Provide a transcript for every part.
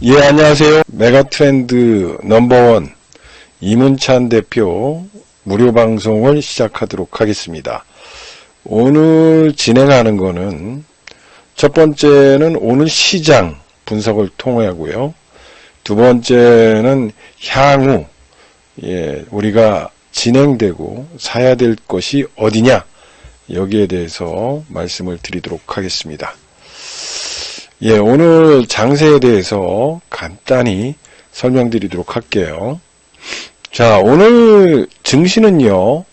예, 안녕하세요. 메가트렌드 넘버원 이문찬 대표 무료 방송을 시작하도록 하겠습니다. 오늘 진행하는 거는 첫 번째는 오늘 시장 분석을 통하고요. 두 번째는 향후 우리가 진행되고 사야 될 것이 어디냐, 여기에 대해서 말씀을 드리도록 하겠습니다. 오늘 장세에 대해서 간단히 설명드리도록 할게요. 자, 오늘 증시는요,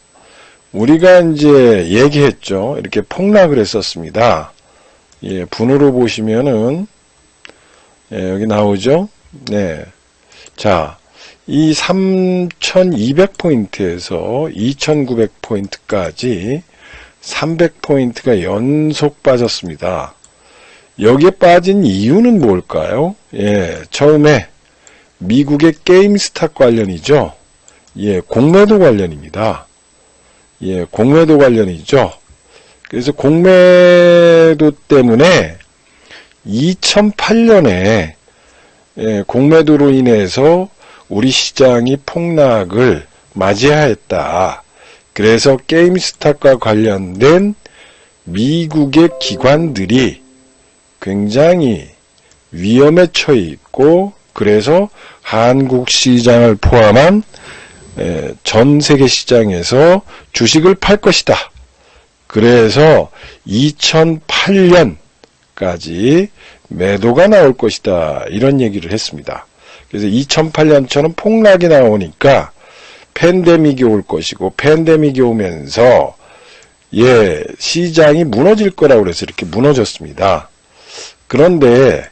우리가 이제 얘기했죠. 이렇게 폭락을 했었습니다. 분으로 보시면은, 여기 나오죠. 네. 자, 이 3200포인트에서 2900포인트까지 300포인트가 연속 빠졌습니다. 여기에 빠진 이유는 뭘까요? 처음에 미국의 게임스탑 관련이죠. 공매도 관련입니다. 공매도 관련이죠. 그래서 공매도 때문에 2008년에 공매도로 인해서 우리 시장이 폭락을 맞이하였다. 그래서 게임스탑과 관련된 미국의 기관들이 굉장히 위험에 처해 있고, 그래서 한국 시장을 포함한 전 세계 시장에서 주식을 팔 것이다. 그래서 2008년까지 매도가 나올 것이다, 이런 얘기를 했습니다. 그래서 2008년처럼 폭락이 나오니까 팬데믹이 올 것이고, 팬데믹이 오면서 시장이 무너질 거라고 그래서 이렇게 무너졌습니다. 그런데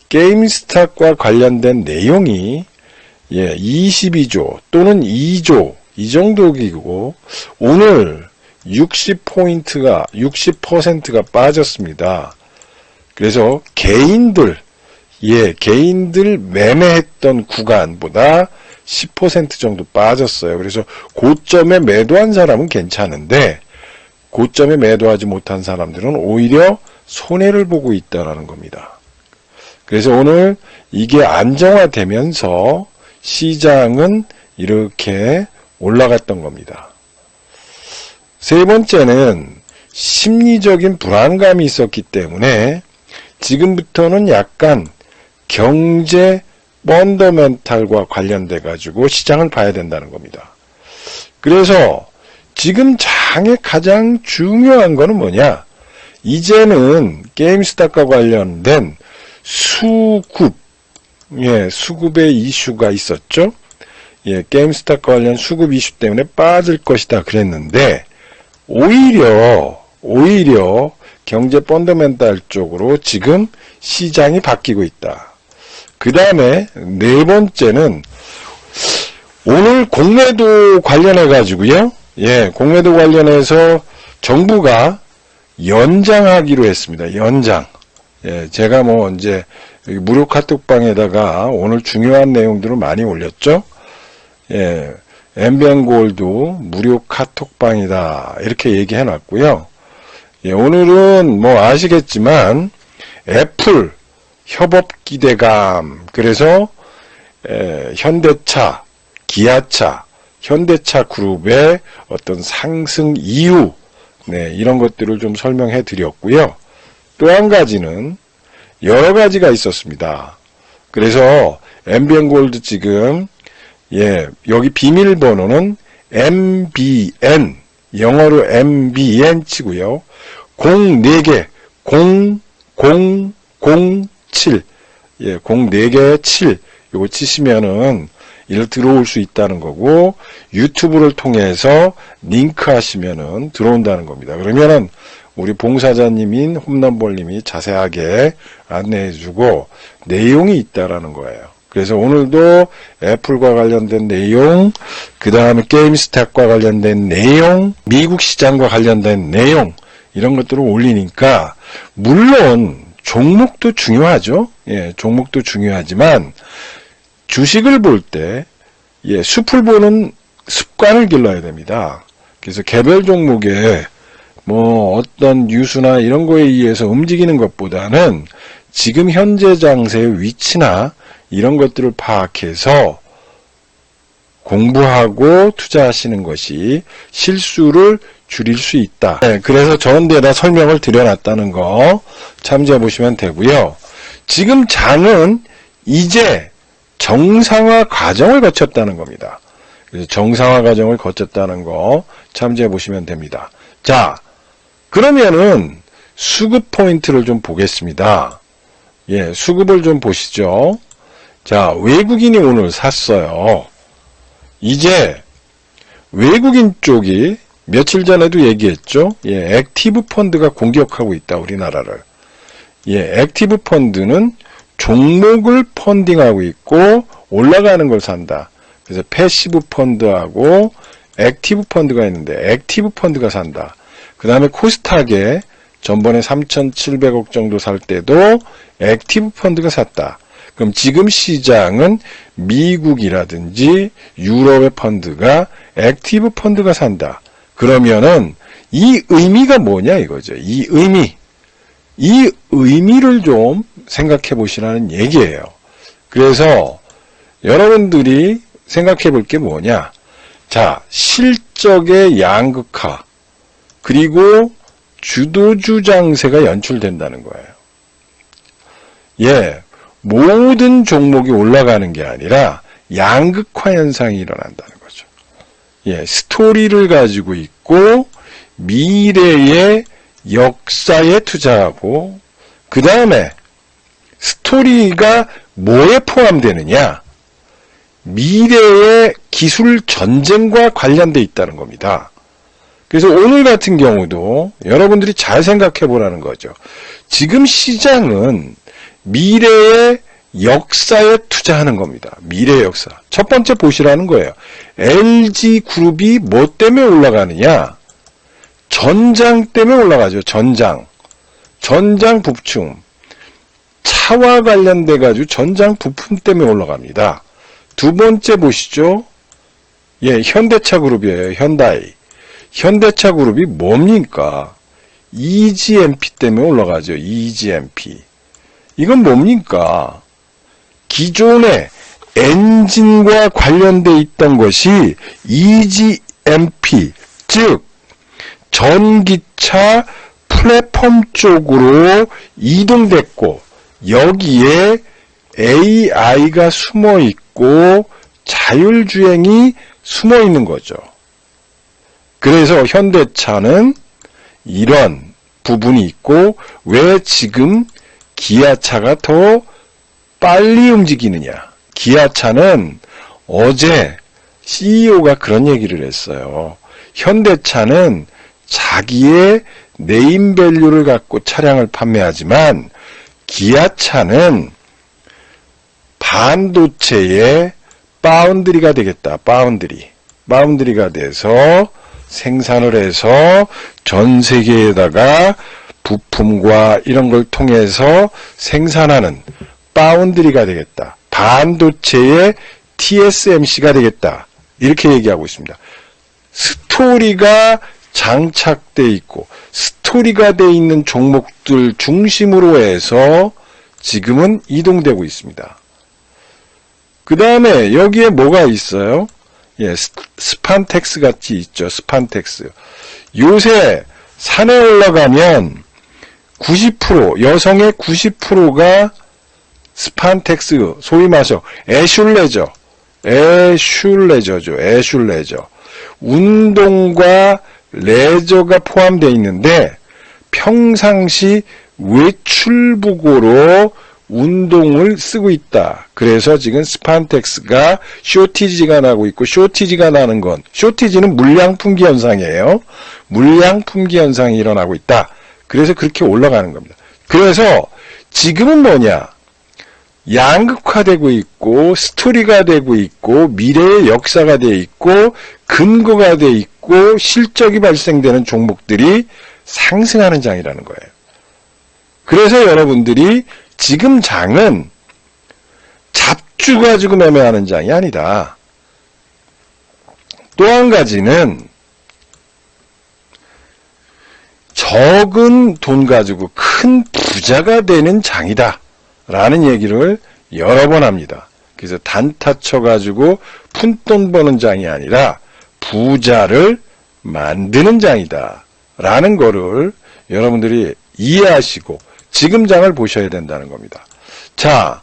게임스탑과 관련된 내용이 22조 또는 2조 이 정도이고, 오늘 60%가 빠졌습니다. 그래서 개인들 매매했던 구간보다 10% 정도 빠졌어요. 그래서 고점에 매도한 사람은 괜찮은데, 고점에 매도하지 못한 사람들은 오히려 손해를 보고 있다는 겁니다. 그래서 오늘 이게 안정화되면서 시장은 이렇게 올라갔던 겁니다. 세 번째는 심리적인 불안감이 있었기 때문에 지금부터는 약간 경제 펀더멘탈과 관련돼 가지고 시장을 봐야 된다는 겁니다. 그래서 지금 장의 가장 중요한 거는 뭐냐? 이제는 게임스탑과 관련된 수급의 이슈가 있었죠. 게임스탑과 관련 수급 이슈 때문에 빠질 것이다 그랬는데, 오히려 경제 펀더멘탈 쪽으로 지금 시장이 바뀌고 있다. 그 다음에 네 번째는 오늘 공매도 관련해 가지고요. 공매도 관련해서 정부가 연장하기로 했습니다. 연장. 제가 이제 무료 카톡방에다가 오늘 중요한 내용들을 많이 올렸죠. 엠비언골드 무료 카톡방이다, 이렇게 얘기해 놨고요. 오늘은 아시겠지만 애플 협업 기대감, 그래서 현대차, 기아차, 현대차 그룹의 어떤 상승 이유, 이런 것들을 좀 설명해 드렸고요. 또 한 가지는 여러 가지가 있었습니다. 그래서 엠비언골드 지금 여기 비밀번호는 MBN, 영어로 MBN 치고요. 04개 0007, 04개 7 요거 치시면은 이를 들어올 수 있다는 거고, 유튜브를 통해서 링크 하시면은 들어온다는 겁니다. 그러면은 우리 봉사자님인 홈런볼님이 자세하게 안내해주고 내용이 있다라는 거예요. 그래서 오늘도 애플과 관련된 내용, 그 다음에 게임스탑과 관련된 내용, 미국 시장과 관련된 내용, 이런 것들을 올리니까, 물론 종목도 중요하죠. 종목도 중요하지만 주식을 볼 때 숲을 보는 습관을 길러야 됩니다. 그래서 개별 종목에 어떤 뉴스나 이런 거에 의해서 움직이는 것보다는 지금 현재 장세의 위치나 이런 것들을 파악해서 공부하고 투자하시는 것이 실수를 줄일 수 있다. 네, 그래서 저런 데다 설명을 드려놨다는 거 참조해 보시면 되고요. 지금 장은 이제 정상화 과정을 거쳤다는 겁니다. 그래서 정상화 과정을 거쳤다는 거 참조해 보시면 됩니다. 자, 그러면은 수급 포인트를 좀 보겠습니다. 예, 수급을 좀 보시죠. 자, 외국인이 오늘 샀어요. 이제 외국인 쪽이 며칠 전에도 얘기했죠. 예, 액티브 펀드가 공격하고 있다, 우리나라를. 예, 액티브 펀드는 종목을 펀딩하고 있고 올라가는 걸 산다. 그래서 패시브 펀드하고 액티브 펀드가 있는데 액티브 펀드가 산다. 그 다음에 코스닥에 전번에 3,700억 정도 살 때도 액티브 펀드가 샀다. 그럼 지금 시장은 미국이라든지 유럽의 펀드가 액티브 펀드가 산다. 그러면은 이 의미가 뭐냐 이거죠. 이 의미를 좀 생각해 보시라는 얘기예요. 그래서 여러분들이 생각해 볼 게 뭐냐. 자, 실적의 양극화 그리고 주도주 장세가 연출된다는 거예요. 예, 모든 종목이 올라가는 게 아니라 양극화 현상이 일어난다는 거죠. 예, 스토리를 가지고 있고 미래의 역사에 투자하고 그 다음에 스토리가 뭐에 포함되느냐? 미래의 기술 전쟁과 관련돼 있다는 겁니다. 그래서 오늘 같은 경우도 여러분들이 잘 생각해 보라는 거죠. 지금 시장은 미래의 역사에 투자하는 겁니다. 미래의 역사. 첫 번째 보시라는 거예요. LG그룹이 뭐 때문에 올라가느냐? 전장 때문에 올라가죠. 전장 부품. 차와 관련돼 가지고 전장 부품 때문에 올라갑니다. 두 번째 보시죠. 예, 현대차 그룹이에요. 현대차 그룹이 뭡니까? EGMP 때문에 올라가죠. EGMP. 이건 뭡니까? 기존의 엔진과 관련돼 있던 것이 EGMP, 즉 전기차 플랫폼 쪽으로 이동됐고 여기에 AI가 숨어 있고 자율주행이 숨어 있는 거죠. 그래서 현대차는 이런 부분이 있고 왜 지금 기아차가 더 빨리 움직이느냐. 기아차는 어제 CEO가 그런 얘기를 했어요. 현대차는 자기의 네임밸류를 갖고 차량을 판매하지만 기아차는 반도체의 바운드리가 되겠다. 바운드리가 돼서 생산을 해서 전 세계에다가 부품과 이런 걸 통해서 생산하는 바운드리가 되겠다. 반도체의 TSMC가 되겠다. 이렇게 얘기하고 있습니다. 스토리가 장착돼 있고 스토리가 돼 있는 종목들 중심으로 해서 지금은 이동되고 있습니다. 그 다음에 여기에 뭐가 있어요? 예, 스판텍스 같이 있죠. 스판텍스. 요새 산에 올라가면 90%, 여성의 90%가 스판텍스, 소위 말해서 애슐레저. 운동과 레저가 포함되어 있는데 평상시 외출복으로 운동을 쓰고 있다. 그래서 지금 스판텍스가 쇼티지가 나고 있고 쇼티지가 나는 건 쇼티지는 물량 품귀 현상이에요. 물량 품귀 현상이 일어나고 있다. 그래서 그렇게 올라가는 겁니다. 그래서 지금은 뭐냐? 양극화되고 있고 스토리가 되고 있고 미래의 역사가 되어 있고 근거가 되어 있고 실적이 발생되는 종목들이 상승하는 장이라는 거예요. 그래서 여러분들이 지금 장은 잡주 가지고 매매하는 장이 아니다. 또 한 가지는 적은 돈 가지고 큰 부자가 되는 장이다. 라는 얘기를 여러 번 합니다. 그래서 단타 쳐가지고 푼돈 버는 장이 아니라 부자를 만드는 장이다 라는 거를 여러분들이 이해하시고 지금 장을 보셔야 된다는 겁니다. 자,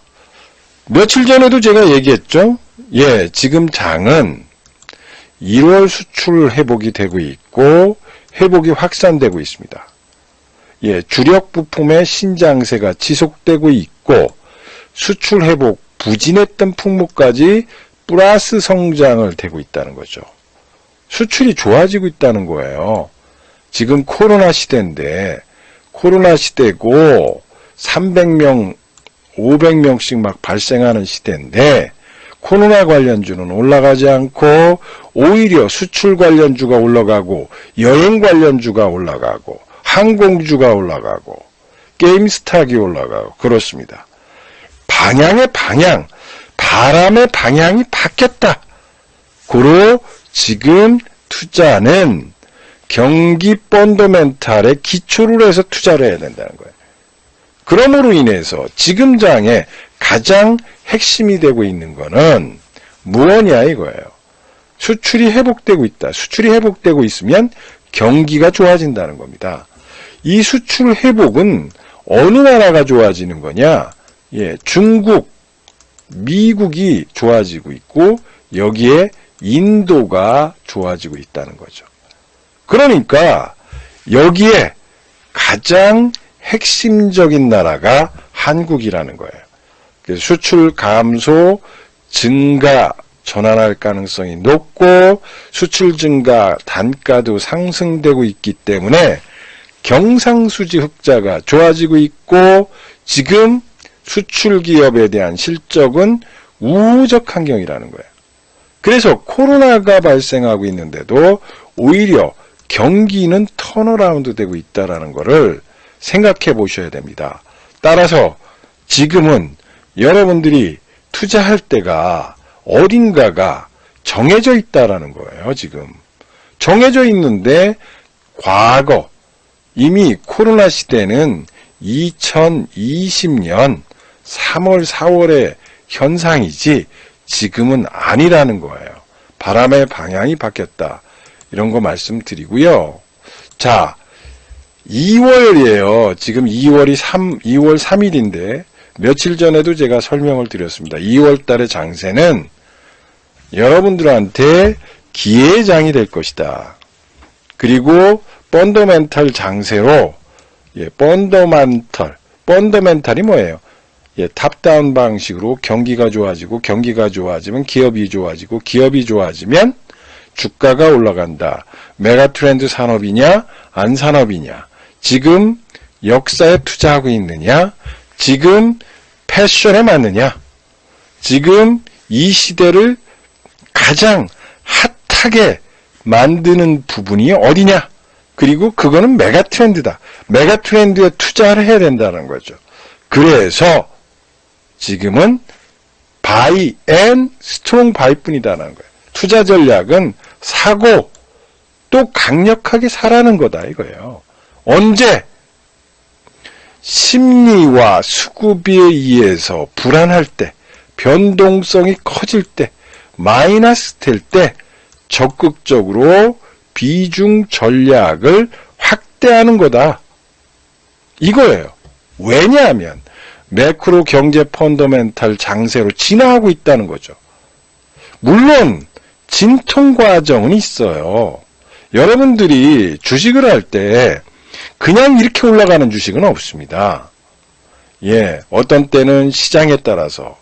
며칠 전에도 제가 얘기했죠. 예, 지금 장은 1월 수출 회복이 되고 있고 회복이 확산되고 있습니다. 예, 주력 부품의 신장세가 지속되고 있고 수출 회복, 부진했던 품목까지 플러스 성장을 되고 있다는 거죠. 수출이 좋아지고 있다는 거예요. 지금 코로나 시대인데 코로나 시대고 300명, 500명씩 막 발생하는 시대인데 코로나 관련주는 올라가지 않고 오히려 수출 관련주가 올라가고 여행 관련주가 올라가고 항공주가 올라가고 게임스탁이 올라가고 그렇습니다. 방향의 방향, 바람의 방향이 바뀌었다. 고로 지금 투자는 경기 펀더멘탈에 기초를 해서 투자를 해야 된다는 거예요. 그러므로 인해서 지금 장에 가장 핵심이 되고 있는 거는 무엇이냐 이거예요. 수출이 회복되고 있다. 수출이 회복되고 있으면 경기가 좋아진다는 겁니다. 이 수출 회복은 어느 나라가 좋아지는 거냐? 예, 중국, 미국이 좋아지고 있고 여기에 인도가 좋아지고 있다는 거죠. 그러니까 여기에 가장 핵심적인 나라가 한국이라는 거예요. 그래서 수출 감소, 증가, 전환할 가능성이 높고 수출 증가, 단가도 상승되고 있기 때문에 경상수지 흑자가 좋아지고 있고 지금 수출 기업에 대한 실적은 우호적 환경이라는 거예요. 그래서 코로나가 발생하고 있는데도 오히려 경기는 턴어라운드 되고 있다는 것을 생각해 보셔야 됩니다. 따라서 지금은 여러분들이 투자할 때가 어딘가가 정해져 있다라는 거예요. 지금 정해져 있는데 과거 이미 코로나 시대는 2020년 3월, 4월의 현상이지 지금은 아니라는 거예요. 바람의 방향이 바뀌었다. 이런 거 말씀드리고요. 자, 2월이에요. 지금 2월 3일인데 며칠 전에도 제가 설명을 드렸습니다. 2월 달의 장세는 여러분들한테 기회의 장이 될 것이다. 그리고 펀더멘탈 장세로 펀더멘탈이 뭐예요? 탑다운 방식으로 경기가 좋아지고 경기가 좋아지면 기업이 좋아지고 기업이 좋아지면 주가가 올라간다. 메가트렌드 산업이냐 안 산업이냐. 지금 역사에 투자하고 있느냐. 지금 패션에 맞느냐. 지금 이 시대를 가장 핫하게 만드는 부분이 어디냐. 그리고 그거는 메가트렌드다. 메가트렌드에 투자를 해야 된다는 거죠. 그래서 지금은 바이 앤 스트롱 바이뿐이다라는 거예요. 투자 전략은 사고 또 강력하게 사라는 거다 이거예요. 언제? 심리와 수급에 의해서 불안할 때, 변동성이 커질 때, 마이너스 될 때 적극적으로 비중 전략을 확대하는 거다. 이거예요. 왜냐하면 매크로 경제 펀더멘탈 장세로 진화하고 있다는 거죠. 물론 진통 과정은 있어요. 여러분들이 주식을 할 때 그냥 이렇게 올라가는 주식은 없습니다. 어떤 때는 시장에 따라서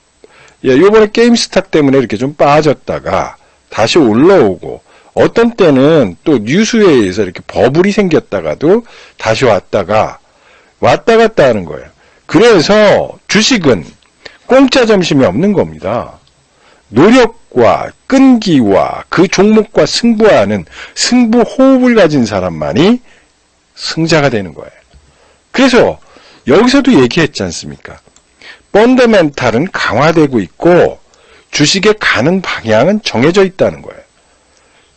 요번에 게임스탁 때문에 이렇게 좀 빠졌다가 다시 올라오고 어떤 때는 또 뉴스에 의해서 이렇게 버블이 생겼다가도 다시 왔다가 왔다 갔다 하는 거예요. 그래서 주식은 공짜 점심이 없는 겁니다. 노력과 끈기와 그 종목과 승부하는 승부 호흡을 가진 사람만이 승자가 되는 거예요. 그래서 여기서도 얘기했지 않습니까? 펀더멘탈은 강화되고 있고 주식의 가는 방향은 정해져 있다는 거예요.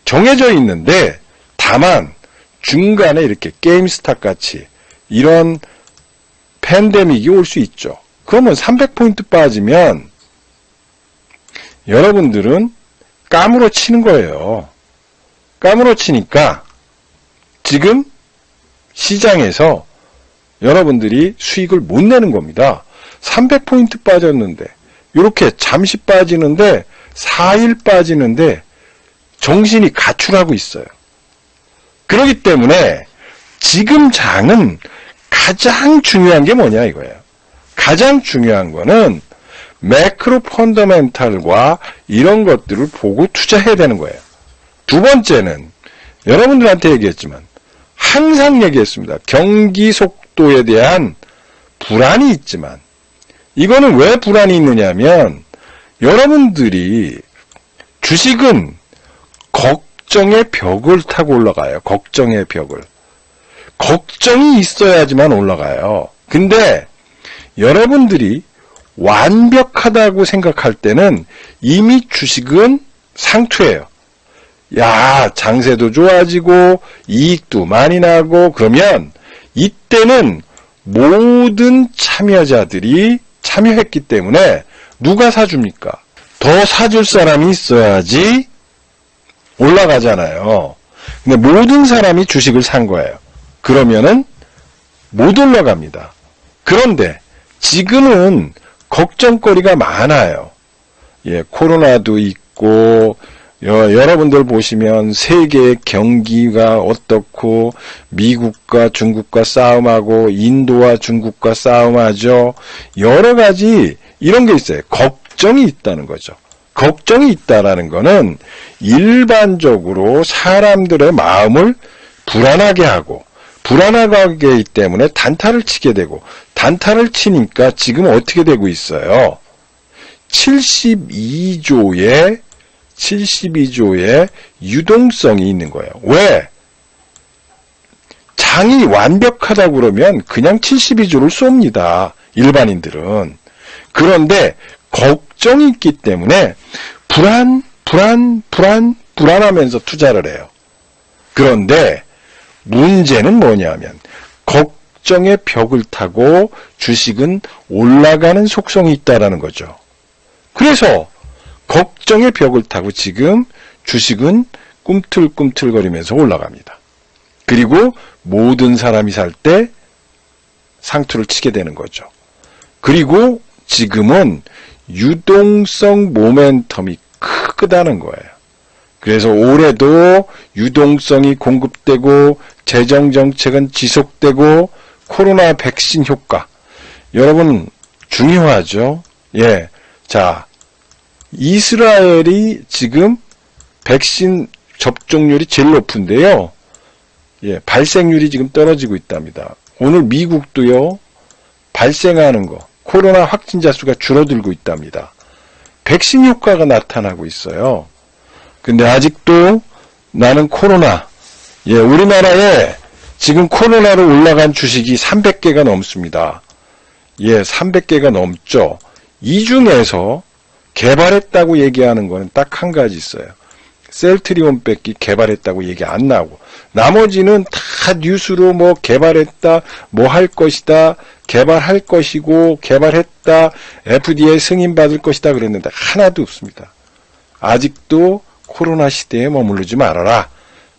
정해져 있는데 다만 중간에 이렇게 게임스탁 같이 이런 팬데믹이 올 수 있죠. 그러면 300포인트 빠지면 여러분들은 까무러 치는 거예요. 까무러 치니까 지금 시장에서 여러분들이 수익을 못 내는 겁니다. 300포인트 빠졌는데 이렇게 잠시 빠지는데 4일 빠지는데 정신이 가출하고 있어요. 그렇기 때문에 지금 장은 가장 중요한 게 뭐냐 이거예요. 가장 중요한 거는 매크로 펀더멘탈과 이런 것들을 보고 투자해야 되는 거예요. 두 번째는 여러분들한테 얘기했지만 항상 얘기했습니다. 경기 속도에 대한 불안이 있지만 이거는 왜 불안이 있느냐면 여러분들이 주식은 걱정의 벽을 타고 올라가요. 걱정의 벽을. 걱정이 있어야지만 올라가요. 근데 여러분들이 완벽하다고 생각할 때는 이미 주식은 상투예요. 야, 장세도 좋아지고 이익도 많이 나고 그러면 이때는 모든 참여자들이 참여했기 때문에 누가 사줍니까? 더 사줄 사람이 있어야지 올라가잖아요. 근데 모든 사람이 주식을 산 거예요. 그러면은 못 올라갑니다. 그런데 지금은 걱정거리가 많아요. 예, 코로나도 있고 여러분들 보시면 세계의 경기가 어떻고 미국과 중국과 싸움하고 인도와 중국과 싸움하죠. 여러 가지 이런 게 있어요. 걱정이 있다는 거죠. 걱정이 있다라는 거는 일반적으로 사람들의 마음을 불안하게 하고 불안하게 하기 때문에 단타를 치게 되고 단타를 치니까 지금 어떻게 되고 있어요? 72조의 유동성이 있는 거예요. 왜? 장이 완벽하다고 그러면 그냥 72조를 쏩니다. 일반인들은. 그런데 걱정이 있기 때문에 불안하면서 투자를 해요. 그런데 문제는 뭐냐면 걱정의 벽을 타고 주식은 올라가는 속성이 있다라는 거죠. 그래서 걱정의 벽을 타고 지금 주식은 꿈틀꿈틀거리면서 올라갑니다. 그리고 모든 사람이 살 때 상투를 치게 되는 거죠. 그리고 지금은 유동성 모멘텀이 크다는 거예요. 그래서 올해도 유동성이 공급되고 재정정책은 지속되고 코로나 백신 효과 여러분 중요하죠. 예, 자 이스라엘이 지금 백신 접종률이 제일 높은데요. 예, 발생률이 지금 떨어지고 있답니다. 오늘 미국도요 발생하는 거 코로나 확진자 수가 줄어들고 있답니다. 백신 효과가 나타나고 있어요. 근데 아직도 나는 코로나, 예, 우리나라에 지금 코로나로 올라간 주식이 300개가 넘습니다. 예, 300개가 넘죠. 이 중에서 개발했다고 얘기하는 거는 딱 한 가지 있어요. 셀트리온 뺏기 개발했다고 얘기 안 나오고 나머지는 다 뉴스로 뭐 개발했다, 뭐 할 것이다, 개발할 것이고 개발했다, FDA 승인 받을 것이다 그랬는데 하나도 없습니다. 아직도 코로나 시대에 머무르지 말아라.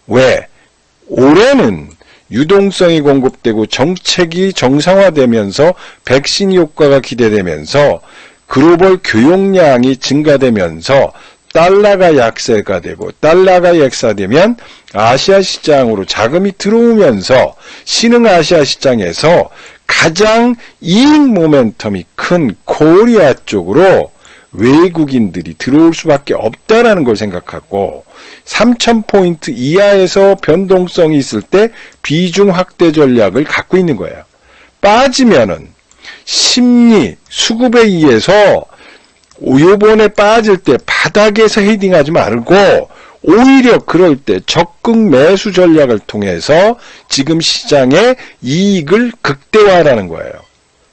왜? 올해는 유동성이 공급되고 정책이 정상화되면서 백신 효과가 기대되면서 글로벌 교역량이 증가되면서 달러가 약세가 되고 달러가 약세되면 아시아 시장으로 자금이 들어오면서 신흥아시아 시장에서 가장 이익 모멘텀이 큰 코리아 쪽으로 외국인들이 들어올 수밖에 없다라는 걸 생각하고 3,000포인트 이하에서 변동성이 있을 때 비중 확대 전략을 갖고 있는 거예요. 빠지면은 심리, 수급에 의해서 요번에 빠질 때 바닥에서 헤딩하지 말고 오히려 그럴 때 적극 매수 전략을 통해서 지금 시장의 이익을 극대화하라는 거예요.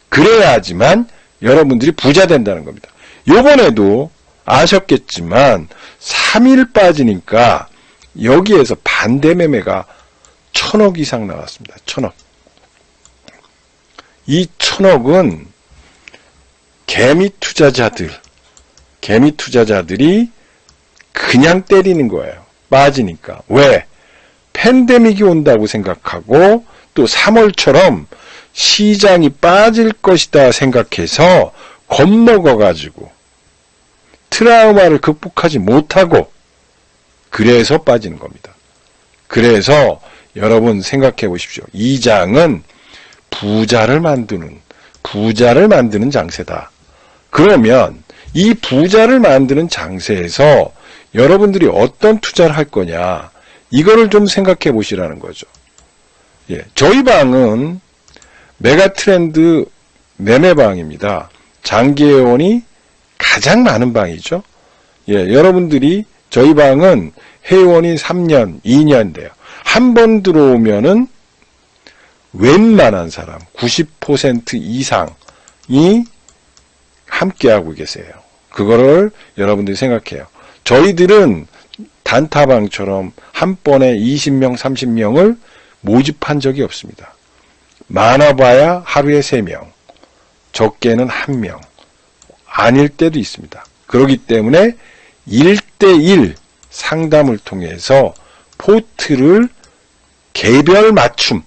그래야지만 여러분들이 부자 된다는 겁니다. 요번에도 아셨겠지만 3일 빠지니까 여기에서 반대 매매가 1,000억 이상 나왔습니다. 1,000억. 이 1,000억은 개미 투자자들이 그냥 때리는 거예요. 빠지니까. 왜? 팬데믹이 온다고 생각하고 또 3월처럼 시장이 빠질 것이다 생각해서 겁먹어가지고 트라우마를 극복하지 못하고 그래서 빠지는 겁니다. 그래서 여러분 생각해 보십시오. 이 장은 부자를 만드는 장세다. 그러면 이 부자를 만드는 장세에서 여러분들이 어떤 투자를 할 거냐, 이거를 좀 생각해 보시라는 거죠. 예, 저희 방은 메가트렌드 매매방입니다. 장기회원이 가장 많은 방이죠. 예, 여러분들이 저희 방은 회원이 3년, 2년 돼요. 한 번 들어오면은 웬만한 사람 90% 이상이 함께하고 계세요. 그거를 여러분들이 생각해요. 저희들은 단타방처럼 한 번에 20명, 30명을 모집한 적이 없습니다. 많아봐야 하루에 3명, 적게는 1명, 아닐 때도 있습니다. 그렇기 때문에 1대1 상담을 통해서 포트를 개별 맞춤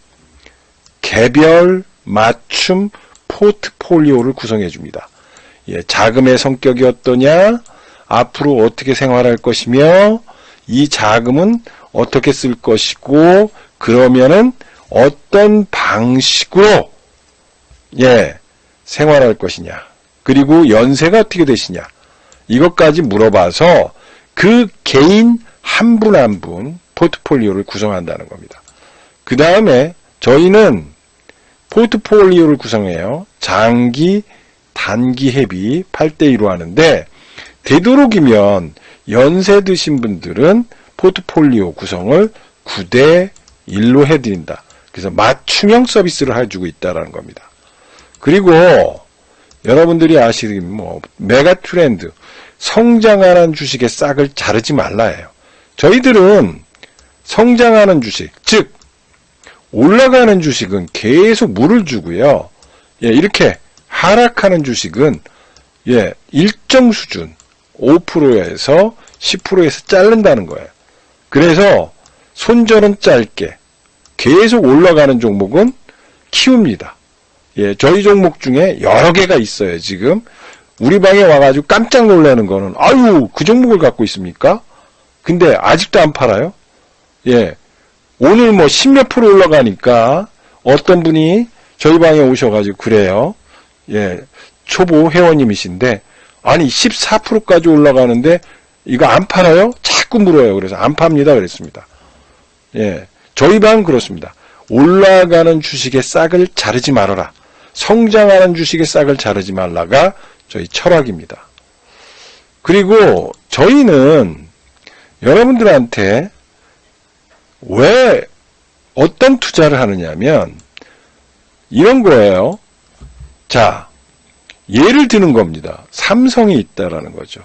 포트폴리오를 구성해 줍니다. 예, 자금의 성격이 어떠냐, 앞으로 어떻게 생활할 것이며, 이 자금은 어떻게 쓸 것이고, 그러면은 어떤 방식으로 생활할 것이냐, 그리고 연세가 어떻게 되시냐, 이것까지 물어봐서 그 개인 한 분 한 분 포트폴리오를 구성한다는 겁니다. 그 다음에 저희는 포트폴리오를 구성해요. 장기, 단기 회비 8대2로 하는데, 되도록이면 연세 드신 분들은 포트폴리오 구성을 9대1로 해드린다. 그래서 맞춤형 서비스를 해주고 있다는 겁니다. 그리고 여러분들이 아시는 메가트렌드, 성장하는 주식의 싹을 자르지 말라예요. 저희들은 성장하는 주식, 즉 올라가는 주식은 계속 물을 주고요. 이렇게 하락하는 주식은 일정 수준 5%에서 10%에서 자른다는 거예요. 그래서 손절은 짧게, 계속 올라가는 종목은 키웁니다. 저희 종목 중에 여러 개가 있어요. 지금 우리 방에 와가지고 깜짝 놀라는 거는, 아유, 그 종목을 갖고 있습니까? 근데 아직도 안 팔아요? 오늘 10몇 프로 올라가니까 어떤 분이 저희 방에 오셔가지고 그래요. 초보 회원님이신데, 아니 14%까지 올라가는데 이거 안 팔아요? 자꾸 물어요. 그래서 안 팝니다 그랬습니다. 저희 방은 그렇습니다. 올라가는 주식의 싹을 자르지 말아라. 성장하는 주식의 싹을 자르지 말라가 저희 철학입니다. 그리고 저희는 여러분들한테 왜 어떤 투자를 하느냐면 이런 거예요. 자, 예를 드는 겁니다. 삼성이 있다라는 거죠.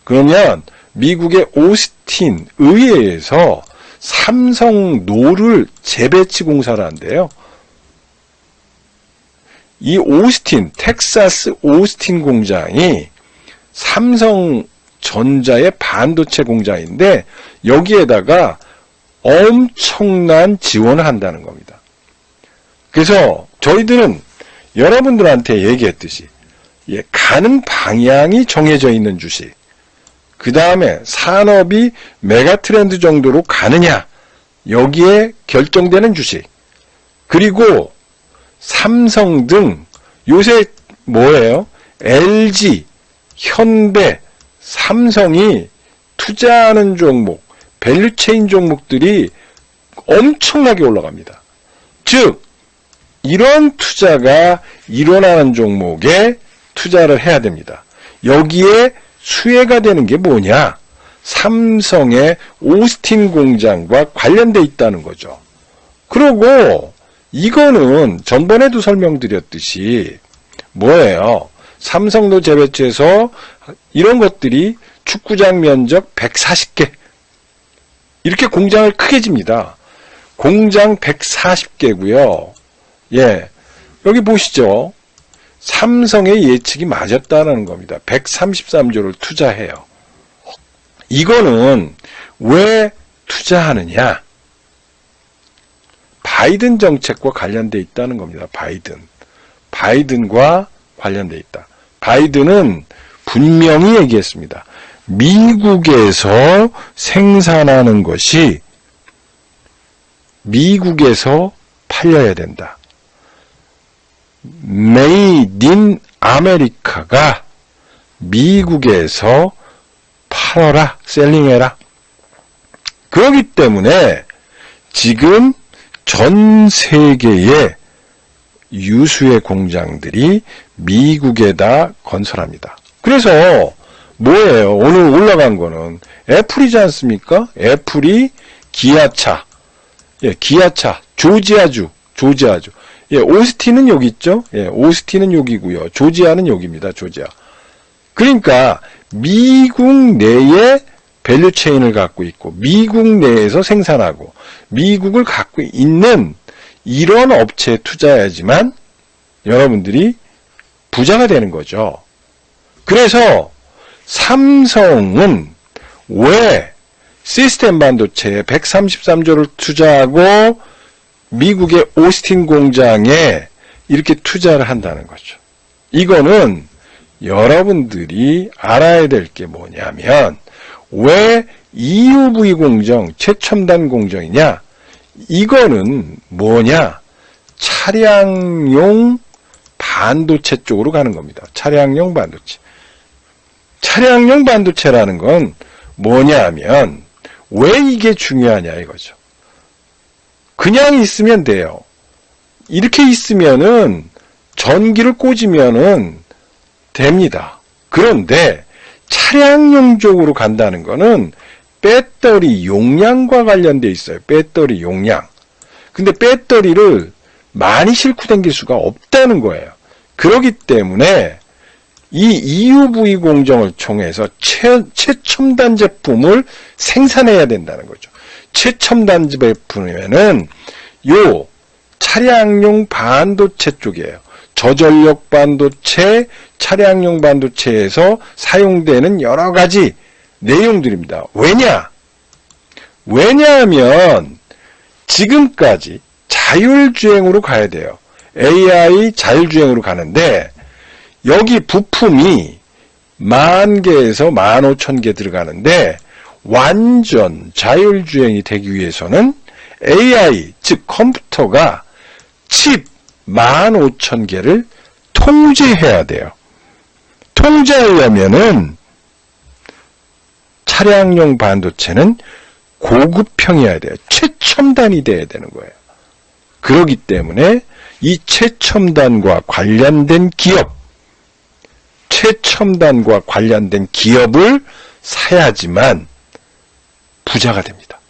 그러면 미국의 오스틴 의회에서 삼성 노를 재배치 공사를 한대요. 이 오스틴, 텍사스 오스틴 공장이 삼성전자의 반도체 공장인데 여기에다가 엄청난 지원을 한다는 겁니다. 그래서 저희들은 여러분들한테 얘기했듯이 가는 방향이 정해져 있는 주식, 그 다음에 산업이 메가트렌드 정도로 가느냐, 여기에 결정되는 주식, 그리고 삼성 등 요새 뭐예요? LG, 현대, 삼성이 투자하는 종목, 밸류체인 종목들이 엄청나게 올라갑니다. 즉 이런 투자가 일어나는 종목에 투자를 해야 됩니다. 여기에 수혜가 되는 게 뭐냐? 삼성의 오스틴 공장과 관련돼 있다는 거죠. 그리고 이거는 전번에도 설명드렸듯이 뭐예요? 삼성도 재배치해서 이런 것들이 축구장 면적 140개 이렇게 공장을 크게 집니다. 공장 140개고요. 여기 보시죠. 삼성의 예측이 맞았다는 겁니다. 133조를 투자해요. 이거는 왜 투자하느냐? 바이든 정책과 관련돼 있다는 겁니다. 바이든과 관련돼 있다. 바이든은 분명히 얘기했습니다. 미국에서 생산하는 것이 미국에서 팔려야 된다. 메이드 인 아메리카가 미국에서 팔아라, 셀링해라. 그렇기 때문에 지금 전 세계의 유수의 공장들이 미국에다 건설합니다. 그래서 뭐예요? 오늘 올라간 거는 애플이지 않습니까? 애플이 기아차, 기아차, 조지아주. 오스틴은 여기 있죠? 오스틴은 여기고요. 조지아는 여기입니다. 조지아. 그러니까 미국 내에 밸류체인을 갖고 있고 미국 내에서 생산하고 미국을 갖고 있는 이런 업체에 투자해야지만 여러분들이 부자가 되는 거죠. 그래서 삼성은 왜 시스템 반도체에 133조를 투자하고 미국의 오스틴 공장에 이렇게 투자를 한다는 거죠. 이거는 여러분들이 알아야 될 게 뭐냐면 왜 EUV 공정, 최첨단 공정이냐? 이거는 뭐냐? 차량용 반도체 쪽으로 가는 겁니다. 차량용 반도체. 차량용 반도체라는 건 뭐냐 하면 왜 이게 중요하냐 이거죠. 그냥 있으면 돼요. 이렇게 있으면은 전기를 꽂으면은 됩니다. 그런데 차량용 쪽으로 간다는 거는 배터리 용량과 관련돼 있어요. 배터리 용량. 근데 배터리를 많이 싣고 다닐 수가 없다는 거예요. 그렇기 때문에 이 EUV 공정을 통해서 최첨단 제품을 생산해야 된다는 거죠. 최첨단 제품이면은 요 차량용 반도체 쪽이에요. 저전력 반도체, 차량용 반도체에서 사용되는 여러 가지 내용들입니다. 왜냐하면 지금까지 자율주행으로 가야 돼요. AI 자율주행으로 가는데 여기 부품이 10,000개에서 15,000개 들어가는데 완전 자율주행이 되기 위해서는 AI, 즉 컴퓨터가 칩 15,000개를 통제해야 돼요. 통제하려면은 차량용 반도체는 고급형이어야 돼요. 최첨단이 돼야 되는 거예요. 그렇기 때문에 이 최첨단과 관련된 기업을 사야지만 부자가 됩니다.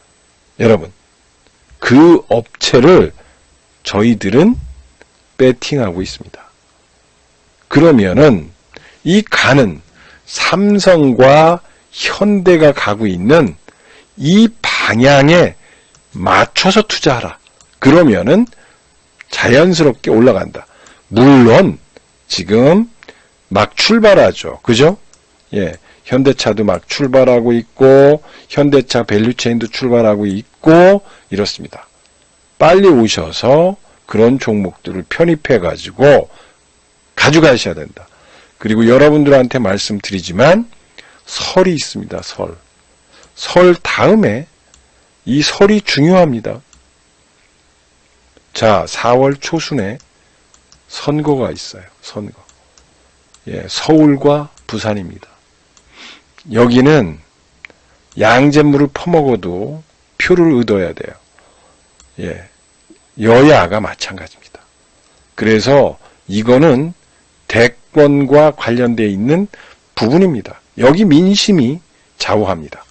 여러분, 그 업체를 저희들은 배팅하고 있습니다. 그러면은 이 가는 삼성과 현대가 가고 있는 이 방향에 맞춰서 투자하라. 그러면은 자연스럽게 올라간다. 물론 지금 막 출발하죠. 그죠? 현대차도 막 출발하고 있고 현대차 밸류체인도 출발하고 있고 이렇습니다. 빨리 오셔서 그런 종목들을 편입해가지고 가져가셔야 된다. 그리고 여러분들한테 말씀드리지만 설이 있습니다. 설 다음에 이 설이 중요합니다. 자, 4월 초순에 선거가 있어요. 선거. 서울과 부산입니다. 여기는 양잿물을 퍼먹어도 표를 얻어야 돼요. 여야가 마찬가지입니다. 그래서 이거는 대권과 관련되어 있는 부분입니다. 여기 민심이 좌우합니다.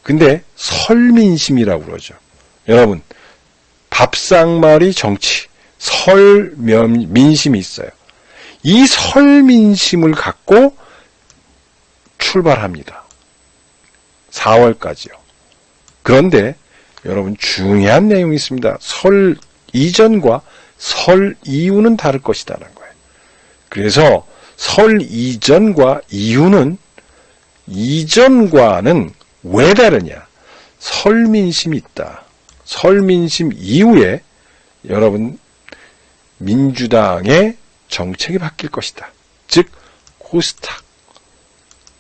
근데 설민심이라고 그러죠. 여러분, 밥상머리 정치, 민심이 있어요. 이 설민심을 갖고 출발합니다. 4월까지요. 그런데 여러분 중요한 내용이 있습니다. 설 이전과 설 이후는 다를 것이라는 거예요. 그래서 설 이전과 이후는, 이전과는 왜 다르냐? 설민심이 있다. 설민심 이후에 여러분 민주당의 정책이 바뀔 것이다. 즉 코스닥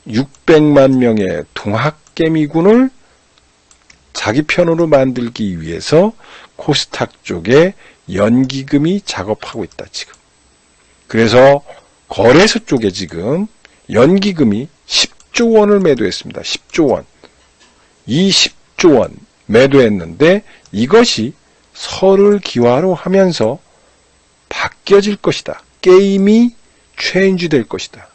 600만 명의 동학개미군을 자기 편으로 만들기 위해서 코스닥 쪽에 연기금이 작업하고 있다, 지금. 그래서 거래소 쪽에 지금 연기금이 10조 원을 매도했습니다. 10조 원. 이 10조 원 매도했는데 이것이 설을 기화로 하면서 바뀌어질 것이다. 게임이 체인지 될 것이다.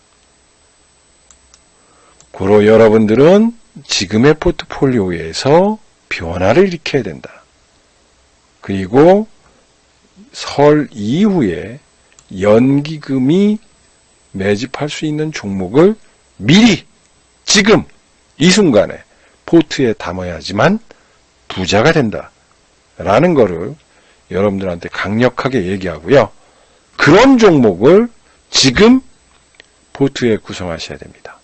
고로 여러분들은 지금의 포트폴리오에서 변화를 일으켜야 된다. 그리고 설 이후에 연기금이 매집할 수 있는 종목을 미리 지금 이 순간에 포트에 담아야지만 부자가 된다 라는 거를 여러분들한테 강력하게 얘기하고요. 그런 종목을 지금 포트에 구성하셔야 됩니다.